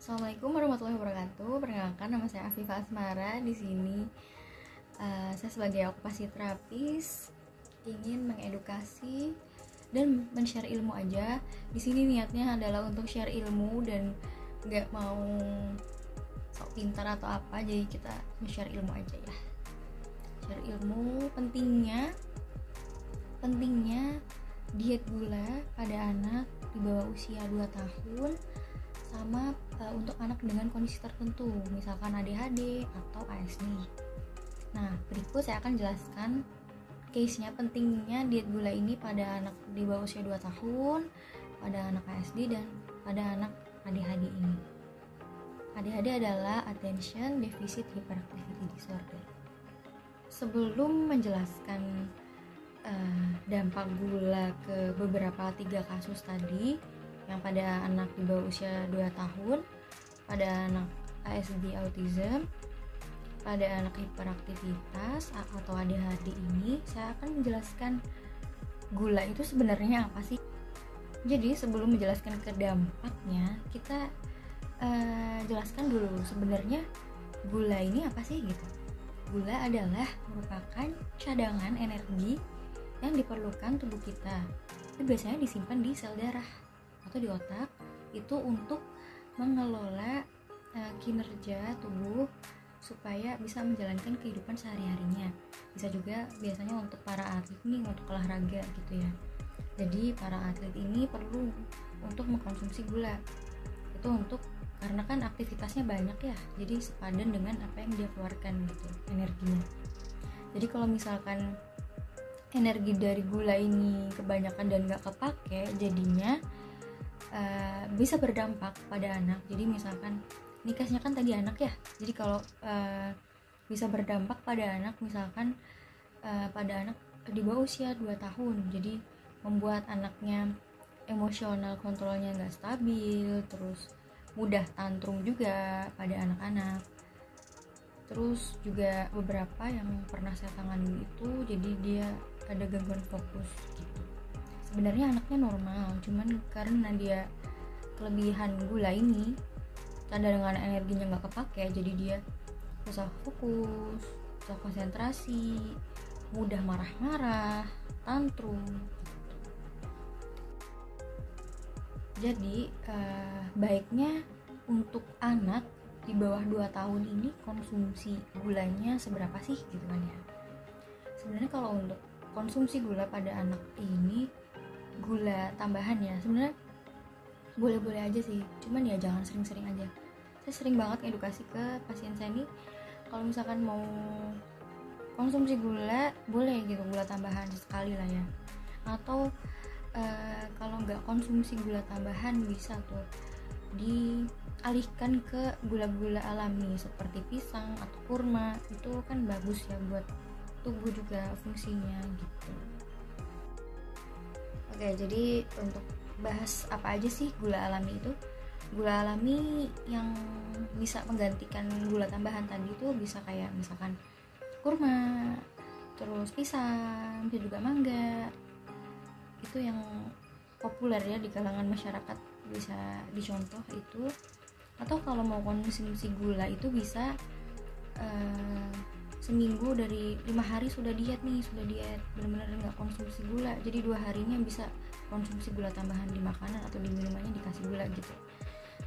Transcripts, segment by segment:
Assalamualaikum warahmatullahi wabarakatuh. Perkenalkan, nama saya Afifa Asmara. Di sini saya sebagai okupasi terapis ingin mengedukasi dan men-share ilmu aja. Di sini niatnya adalah untuk share ilmu dan nggak mau sok pintar atau apa. Jadi kita men-share ilmu aja ya. Share ilmu pentingnya diet gula pada anak di bawah usia 2 tahun sama untuk anak dengan kondisi tertentu, misalkan ADHD atau ASD. Nah, berikut saya akan jelaskan case-nya pentingnya diet gula ini pada anak di bawah usia 2 tahun, pada anak ASD dan pada anak ADHD ini. ADHD adalah Attention Deficit Hyperactivity Disorder. Sebelum menjelaskan dampak gula ke beberapa 3 kasus tadi, yang pada anak di bawah usia 2 tahun, pada anak ASD autism, pada anak hiperaktivitas atau ADHD ini, saya akan menjelaskan gula itu sebenarnya apa sih. Jadi sebelum menjelaskan ke dampaknya, kita jelaskan dulu sebenarnya gula ini apa sih gitu. Gula adalah merupakan cadangan energi yang diperlukan tubuh kita. Itu biasanya disimpan di sel darah atau di otak, itu untuk mengelola kinerja tubuh supaya bisa menjalankan kehidupan sehari-harinya. Bisa juga biasanya untuk para atlet nih, untuk olahraga gitu ya. Jadi para atlet ini perlu untuk mengkonsumsi gula. Itu untuk karena kan aktivitasnya banyak ya, jadi sepadan dengan apa yang dia keluarkan gitu, energinya. Jadi kalau misalkan energi dari gula ini kebanyakan dan gak kepake, jadinya bisa berdampak pada anak. Jadi misalkan ini case-nya kan tadi anak ya, jadi kalau bisa berdampak pada anak, misalkan pada anak di bawah usia 2 tahun, jadi membuat anaknya emosional kontrolnya gak stabil, terus mudah tantrum juga pada anak-anak. Terus juga beberapa yang pernah saya tangani itu, jadi dia ada gangguan fokus gitu. Sebenarnya anaknya normal, cuman karena dia kelebihan gula ini, cadangan energinya nggak kepake, jadi dia susah fokus, susah konsentrasi, mudah marah-marah, tantrum. Jadi baiknya untuk anak di bawah 2 tahun ini konsumsi gulanya seberapa sih gitu kan ya. Sebenarnya kalau untuk konsumsi gula pada anak ini, gula tambahan ya, sebenarnya boleh-boleh aja sih, cuman ya jangan sering-sering aja. Saya sering banget edukasi ke pasien saya nih, kalau misalkan mau konsumsi gula boleh gitu, gula tambahan sekali lah ya. Atau kalau nggak konsumsi gula tambahan, bisa tuh dialihkan ke gula-gula alami seperti pisang atau kurma. Itu kan bagus ya buat tubuh juga fungsinya gitu. Oke, jadi untuk bahas apa aja sih gula alami itu. Gula alami yang bisa menggantikan gula tambahan tadi itu bisa kayak misalkan kurma, terus pisang, bisa juga mangga. Itu yang populer ya di kalangan masyarakat, bisa dicontoh itu. Atau kalau mau konsumsi gula itu bisa seminggu dari 5 hari sudah diet benar-benar nggak konsumsi gula, jadi 2 harinya bisa konsumsi gula tambahan di makanan atau di minumannya dikasih gula gitu.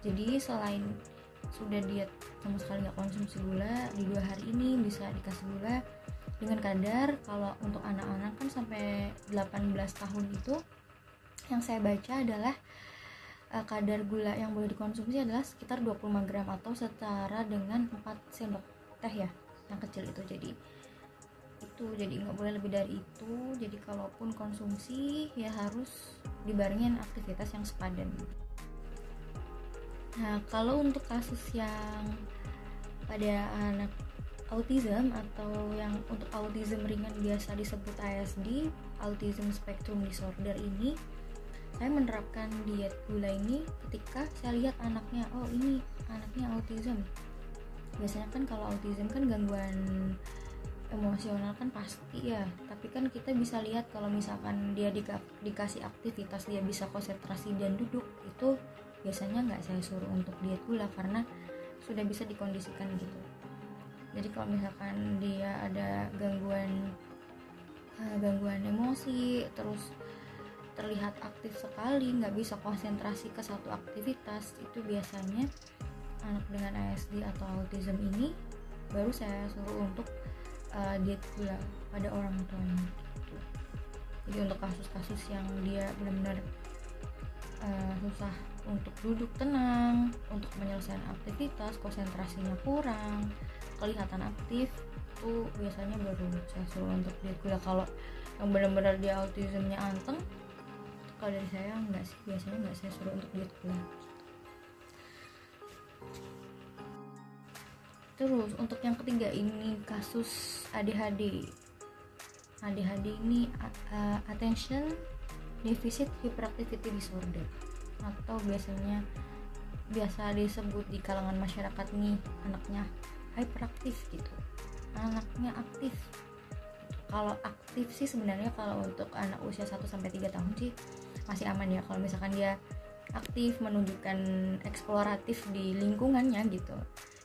Jadi selain sudah diet sama sekali nggak konsumsi gula, di 2 hari ini bisa dikasih gula dengan kadar. Kalau untuk anak-anak kan sampai 18 tahun itu, yang saya baca adalah kadar gula yang boleh dikonsumsi adalah sekitar 25 gram atau setara dengan 4 sendok teh ya, yang kecil itu. Jadi nggak boleh lebih dari itu. Jadi kalaupun konsumsi ya harus dibarengin aktivitas yang sepadan. Nah, kalau untuk kasus yang pada anak autism atau yang untuk autism ringan biasa disebut ASD, Autism Spectrum Disorder ini, saya menerapkan diet gula ini ketika saya lihat anaknya, oh ini anaknya autism. Biasanya kan kalau autism kan gangguan emosional kan pasti ya, tapi kan kita bisa lihat kalau misalkan dia dikasih aktivitas dia bisa konsentrasi dan duduk, itu biasanya nggak saya suruh untuk diet gula karena sudah bisa dikondisikan gitu. Jadi kalau misalkan dia ada gangguan emosi, terus terlihat aktif sekali, nggak bisa konsentrasi ke satu aktivitas, itu biasanya anak dengan ASD atau autism ini baru saya suruh untuk diet gula pada orang tuanya gitu. Jadi untuk kasus-kasus yang dia benar-benar susah untuk duduk tenang, untuk menyelesaikan aktivitas, konsentrasinya kurang, kelihatan aktif, itu biasanya baru saya suruh untuk diet gula. Kalau yang benar-benar dia autismnya anteng, kalau dari saya enggak sih, biasanya enggak saya suruh untuk diet gula. Terus untuk yang ketiga ini kasus ADHD. ADHD ini attention deficit hyperactivity disorder, atau biasa disebut di kalangan masyarakat nih anaknya hyperaktif gitu, anaknya aktif. Kalau aktif sih sebenarnya kalau untuk anak usia 1-3 tahun sih masih aman ya, kalau misalkan dia aktif menunjukkan eksploratif di lingkungannya gitu,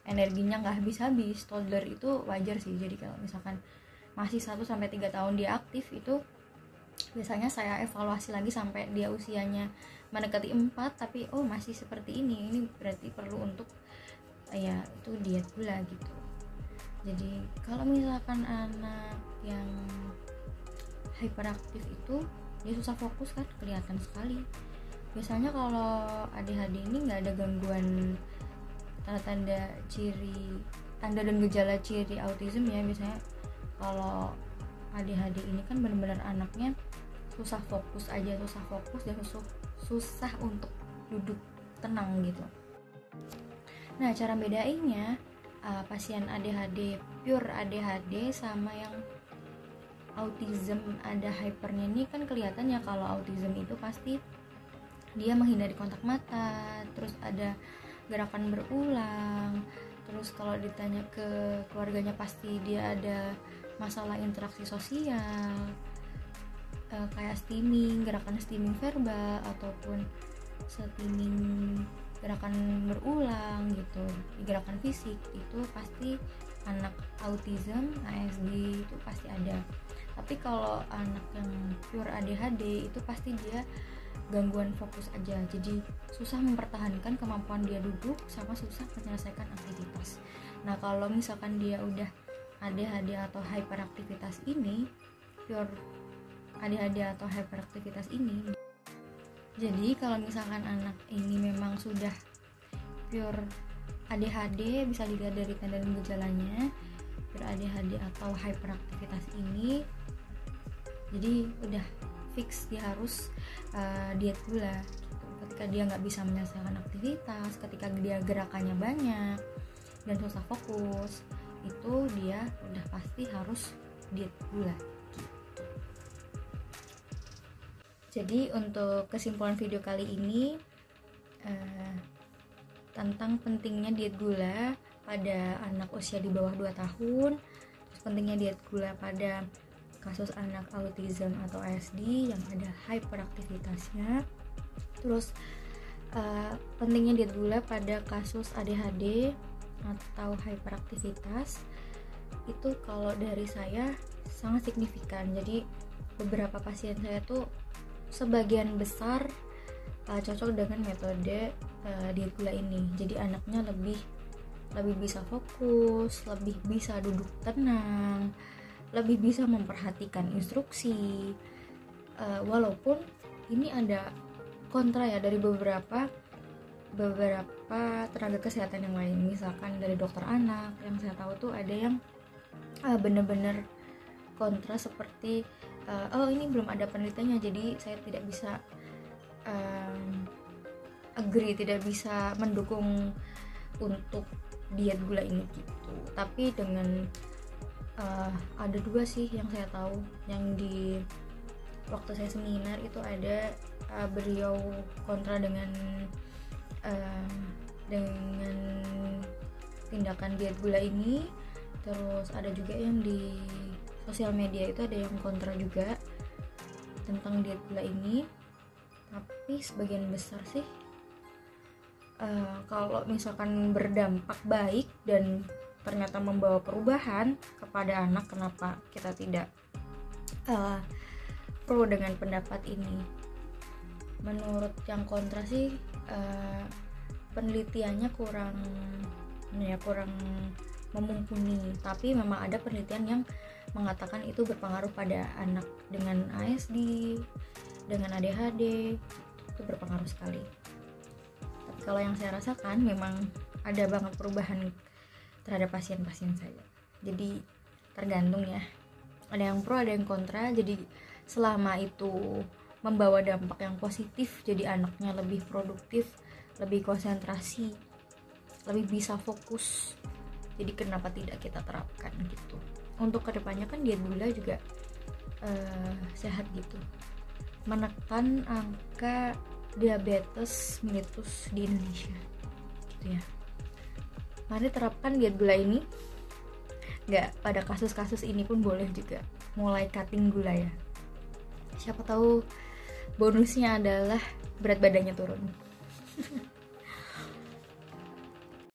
energinya nggak habis-habis, toddler itu wajar sih. Jadi kalau misalkan masih 1-3 tahun dia aktif, itu biasanya saya evaluasi lagi sampai dia usianya mendekati 4 tapi masih seperti ini berarti perlu untuk ya itu diet gula gitu. Jadi kalau misalkan anak yang hyperaktif itu dia susah fokus kan, kelihatan sekali. Biasanya kalau ADHD ini nggak ada gangguan tanda dan gejala ciri autism ya. Biasanya kalau ADHD ini kan benar-benar anaknya susah fokus dan susah untuk duduk tenang gitu. Nah, cara bedainnya pasien ADHD pure ADHD sama yang autism ada hypernya ini kan kelihatannya. Kalau autism itu pasti dia menghindari kontak mata, terus ada gerakan berulang, terus kalau ditanya ke keluarganya pasti dia ada masalah interaksi sosial, kayak gerakan steaming verbal ataupun steaming gerakan berulang gitu, gerakan fisik. Itu pasti anak autism ASD itu pasti ada. Tapi kalau anak yang pure ADHD itu pasti dia gangguan fokus aja, jadi susah mempertahankan kemampuan dia duduk sama susah menyelesaikan aktivitas. Nah, kalau misalkan dia udah ADHD atau hyperaktivitas ini, pure ADHD atau hyperaktivitas ini, jadi kalau misalkan anak ini memang sudah pure ADHD, bisa dilihat dari tanda dan gejalanya pure ADHD atau hyperaktivitas ini, jadi udah fix dia harus diet gula gitu. Ketika dia nggak bisa menyelesaikan aktivitas, ketika dia gerakannya banyak dan susah fokus, itu dia udah pasti harus diet gula gitu. Jadi untuk kesimpulan video kali ini tentang pentingnya diet gula pada anak usia di bawah 2 tahun, terus pentingnya diet gula pada kasus anak autism atau ASD yang ada hyperaktivitasnya, terus pentingnya diet gula pada kasus ADHD atau hyperaktivitas. Itu kalau dari saya sangat signifikan. Jadi beberapa pasien saya tuh sebagian besar cocok dengan metode diet gula ini. Jadi anaknya lebih bisa fokus, lebih bisa duduk tenang, lebih bisa memperhatikan instruksi, walaupun ini ada kontra ya dari beberapa tenaga kesehatan yang lain. Misalkan dari dokter anak yang saya tahu tuh ada yang benar-benar kontra, seperti ini belum ada penelitiannya jadi saya tidak bisa agree, tidak bisa mendukung untuk diet gula ini gitu. Tapi dengan ada 2 sih yang saya tahu, yang di waktu saya seminar itu ada beliau kontra dengan tindakan diet gula ini. Terus ada juga yang di sosial media itu ada yang kontra juga tentang diet gula ini. Tapi sebagian besar sih kalau misalkan berdampak baik dan ternyata membawa perubahan kepada anak, kenapa kita tidak pro dengan pendapat ini? Menurut yang kontra sih penelitiannya kurang memumpuni, tapi memang ada penelitian yang mengatakan itu berpengaruh pada anak dengan ASD, dengan ADHD, itu berpengaruh sekali. Tapi kalau yang saya rasakan memang ada banget perubahan terhadap pasien-pasien saya. Jadi tergantung ya, ada yang pro, ada yang kontra. Jadi selama itu membawa dampak yang positif, jadi anaknya lebih produktif, lebih konsentrasi, lebih bisa fokus, jadi kenapa tidak kita terapkan gitu. Untuk kedepannya kan diet gula juga sehat gitu, menekan angka diabetes mellitus di Indonesia gitu ya. Mari terapkan diet gula ini. Nggak pada kasus-kasus ini pun boleh juga mulai cutting gula ya, siapa tahu bonusnya adalah berat badannya turun.